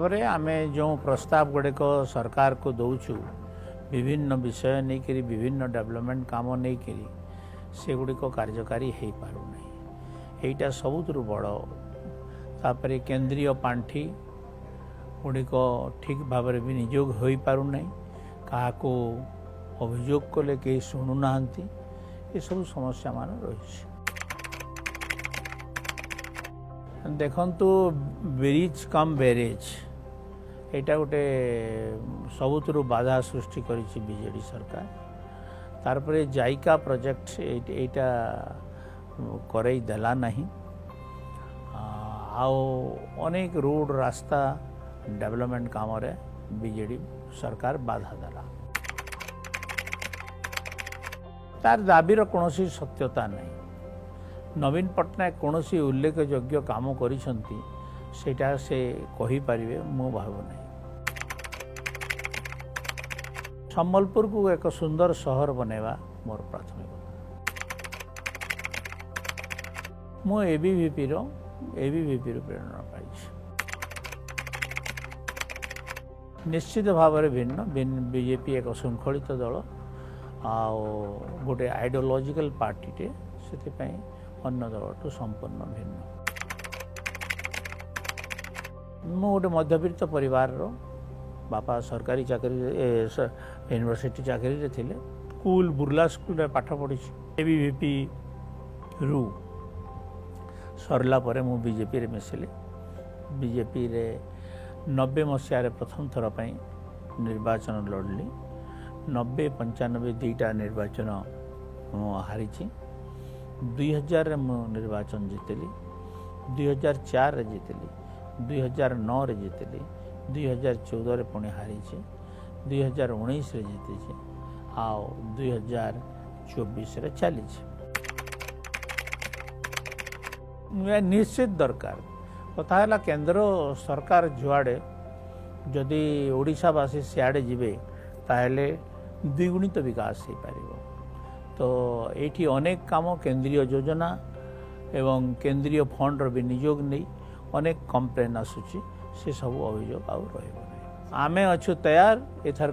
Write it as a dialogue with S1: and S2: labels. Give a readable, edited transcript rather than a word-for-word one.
S1: भाव आम जो प्रस्ताव गुड़िक सरकार को दौचु विभिन्न विषय नहीं करी विभिन्न डेवलपमेंट काम नहीं करी से गुड़िक कार्यकारी हो पार यहाँ सबुठ बड़ तापर केंद्रीय पांठि गुड़िक ठीक भाव में विनियोग हो पारना क्या अभियोग कले कहीं शुणुना ये सब समस्या मान रही देखंतु ब्रिज कम बैरेज यहाँ गोटे सबुठ बाधा सृष्टि करिछि बीजेडी सरकार तारपरे जाइका प्रोजेक्ट एटा करई देला नहीं आओ अनेक रोड रास्ता डेवलपमेंट काम रे बीजेडी सरकार बाधा देला तार दाबीर कौन सत्यता नहीं नवीन पट्टनायक कौन उल्लेखयोग्य काम करिसंती सेटा से कही पारिबे मु भावना सम्बलपुर को एक सुंदर शहर बनेवा मोर प्राथमिकता मु एबीवीपी रो प्रेरणा पाई निश्चित भाव में भिन्न बीजेपी एक श्रृंखलित दल गोटे आइडियोलॉजिकल पार्टी से अन्य दल संपूर्ण भिन्न मु गोटे मध्यवित्त परिवार रो बापा सरकारी चाकरी यूनिवर्सिटी चाकरी थिले स्कूल बुर्ला स्कूल रे पाठ पढ़ी एबीवीपी रु सरला परे मु बीजेपी रे मिसिले बीजेपी रे 90 मसीह प्रथम थर पर निर्वाचन लड़ली 90-95 दुईटा निर्वाचन हारी 2000 रे मु निर्वाचन जीतली 2004 रे जीतली 2009 रे जीतली 2014 रे पुणी हारी 2019 रे जीती आओ 2024 रे चली निश्चित दरकार कथा है केंद्र सरकार जुआड़े जदि ओडिशावासी सियाड़े जीवे ताहले द्विगुणित विकास हो पार तो ये अनेक काम केंद्रीय योजना एवं केंद्रीय फंड विनियोग नहीं अनेक कंप्लेन आसूची से सब अभियोग आउ रही आमे अच्छु तैयार एथर